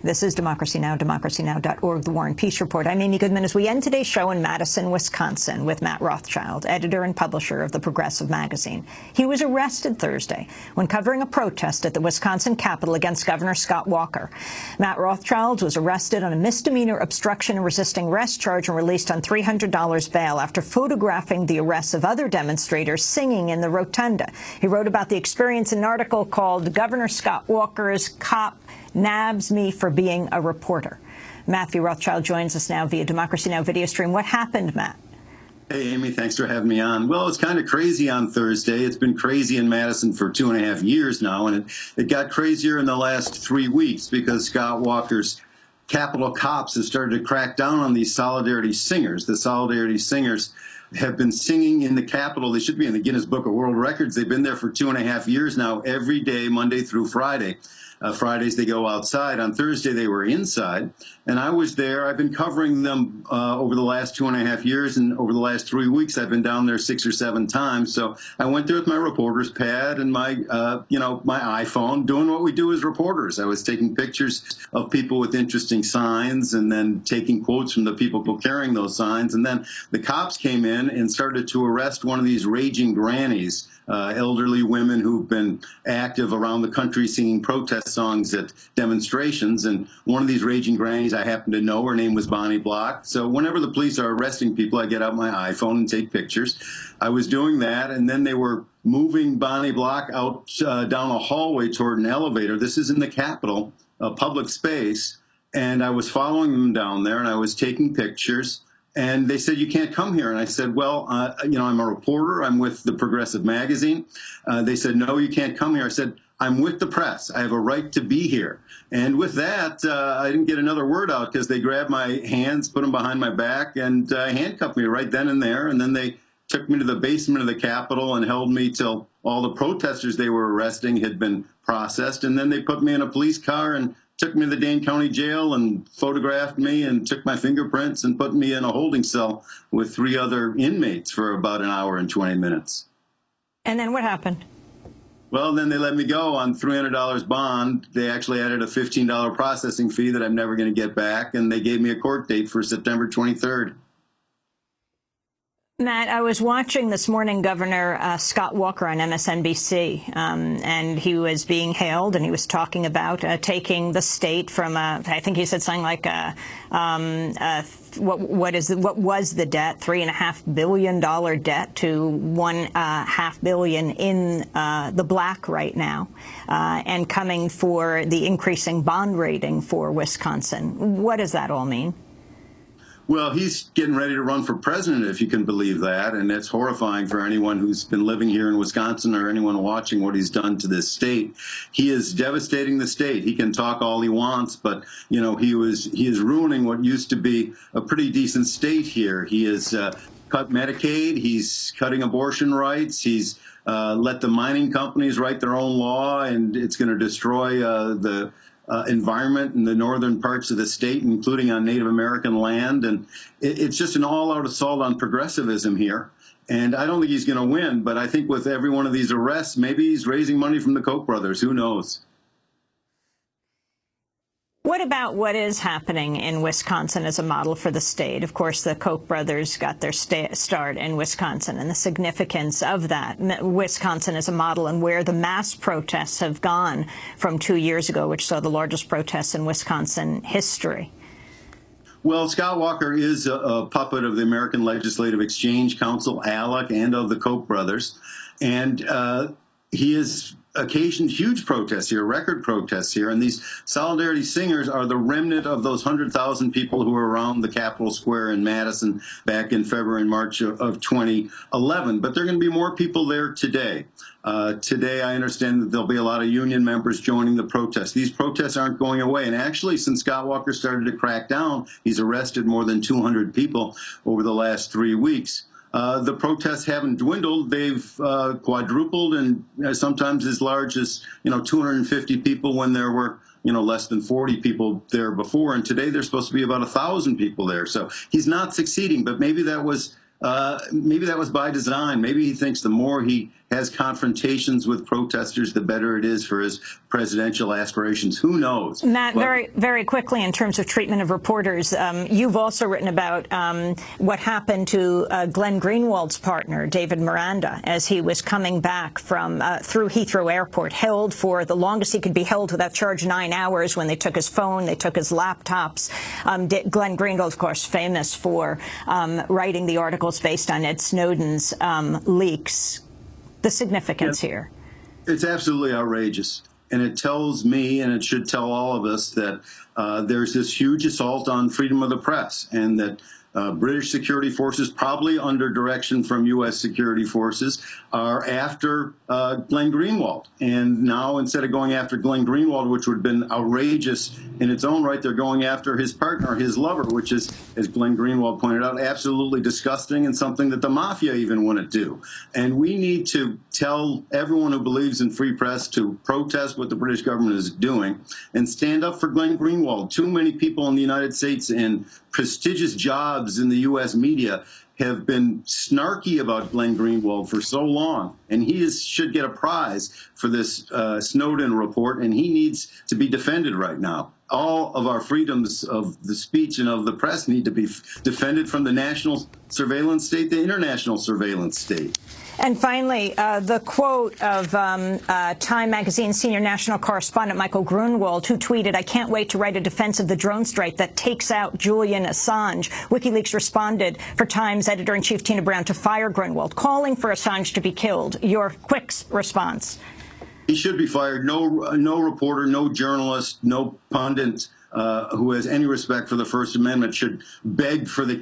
This is Democracy Now!, democracynow.org, The War and Peace Report. I'm Amy Goodman as we end today's show in Madison, Wisconsin with Matt Rothschild, editor and publisher of the Progressive magazine. He was arrested Thursday when covering a protest at the Wisconsin Capitol against Governor Scott Walker. Matt Rothschild was arrested on a misdemeanor obstruction and resisting arrest charge and released on $300 bail after photographing the arrests of other demonstrators singing in the rotunda. He wrote about the experience in an article called Governor Scott Walker's Cop Nabs Me for Being a Reporter. Matthew Rothschild joins us now via Democracy Now! Video stream. What happened, Matt? Hey, Amy, thanks for having me on. Well, it's kind of crazy on Thursday. It's been crazy in Madison for 2.5 years now, and it got crazier in the last 3 weeks because Scott Walker's Capitol cops have started to crack down on these solidarity singers. The solidarity singers have been singing in the Capitol. They should be in the Guinness Book of World Records. They've been there for 2.5 years now, every day, Monday through Friday. Fridays they go outside. On Thursday they were inside, and I was there. I've been covering them over the last 2.5 years, and over the last 3 weeks I've been down there 6 or 7 times. So I went there with my reporter's pad and my my iPhone, doing what we do as reporters. I was taking pictures of people with interesting signs and then taking quotes from the people carrying those signs. And then the cops came in and started to arrest one of these raging grannies, elderly women who've been active around the country singing protest songs at demonstrations. And one of these raging grannies I happen to know, her name was Bonnie Block. So whenever the police are arresting people, I get out my iPhone and take pictures. I was doing that, and then they were moving Bonnie Block out down a hallway toward an elevator. This is in the Capitol, a public space, and I was following them down there, and I was taking pictures. And they said, you can't come here. And I said, well, I'm a reporter. I'm with the Progressive magazine. They said, no, you can't come here. I said, I'm with the press. I have a right to be here. And with that, I didn't get another word out because they grabbed my hands, put them behind my back, and handcuffed me right then and there. And then they took me to the basement of the Capitol and held me till all the protesters they were arresting had been processed. And then they put me in a police car and took me to the Dane County Jail and photographed me and took my fingerprints and put me in a holding cell with 3 other inmates for about an hour and 20 minutes. And then what happened? Well, then they let me go on $300 bond. They actually added a $15 processing fee that I'm never going to get back, and they gave me a court date for September 23rd. Matt, I was watching this morning Governor Scott Walker on MSNBC, and he was being hailed, and he was talking about taking the state from, I think he said something like, what was the debt, $3.5 billion debt to $1.5 billion in the black right now, and coming for the increasing bond rating for Wisconsin. What does that all mean? Well, he's getting ready to run for president, if you can believe that, and it's horrifying for anyone who's been living here in Wisconsin or anyone watching what he's done to this state. He is devastating the state. He can talk all he wants, but he is ruining what used to be a pretty decent state here. He has cut Medicaid. He's cutting abortion rights. He's let the mining companies write their own law, and it's going to destroy the environment in the northern parts of the state, including on Native American land. And it's just an all-out assault on progressivism here. And I don't think he's going to win, but I think with every one of these arrests, maybe he's raising money from the Koch brothers. Who knows? What about what is happening in Wisconsin as a model for the state? Of course, the Koch brothers got their start in Wisconsin, and the significance of that. Wisconsin as a model, and where the mass protests have gone from 2 years ago, which saw the largest protests in Wisconsin history. Well, Scott Walker is a puppet of the American Legislative Exchange Council, ALEC, and of the Koch brothers. And he has occasioned huge protests here, record protests here, and these solidarity singers are the remnant of those 100,000 people who were around the Capitol Square in Madison back in February and March of 2011. But there are going to be more people there today. Today, I understand that there'll be a lot of union members joining the protests. These protests aren't going away. And actually, since Scott Walker started to crack down, he's arrested more than 200 people over the last 3 weeks. The protests haven't dwindled. They've quadrupled, and sometimes as large as 250 people when there were less than 40 people there before. And today there's supposed to be about 1,000 people there. So he's not succeeding. But maybe that was by design. Maybe he thinks the more he has confrontations with protesters, the better it is for his presidential aspirations. Who knows? Matt, very quickly, in terms of treatment of reporters, you've also written about what happened to Glenn Greenwald's partner, David Miranda, as he was coming back from through Heathrow Airport, held for the longest he could be held without charge, 9 hours, when they took his phone, they took his laptops. Glenn Greenwald, of course, famous for writing the articles based on Ed Snowden's leaks. The significance here. It's absolutely outrageous. And it tells me, and it should tell all of us, that there's this huge assault on freedom of the press, and that British security forces, probably under direction from U.S. security forces, are after Glenn Greenwald. And now, instead of going after Glenn Greenwald, which would have been outrageous in its own right, they're going after his partner, his lover, which is, as Glenn Greenwald pointed out, absolutely disgusting and something that the mafia even wouldn't do. And we need to tell everyone who believes in free press to protest what the British government is doing and stand up for Glenn Greenwald. Too many people in the United States in prestigious jobs in the U.S. media have been snarky about Glenn Greenwald for so long, and he should get a prize for this Snowden report, and he needs to be defended right now. All of our freedoms of the speech and of the press need to be defended, from the national surveillance state to international surveillance state. And finally, the quote of Time magazine senior national correspondent Michael Grunwald, who tweeted, "I can't wait to write a defense of the drone strike that takes out Julian Assange." WikiLeaks responded for Times editor-in-chief Tina Brown to fire Grunwald, calling for Assange to be killed. Your quick response. He should be fired. No reporter, no journalist, no pundit who has any respect for the First Amendment should beg for the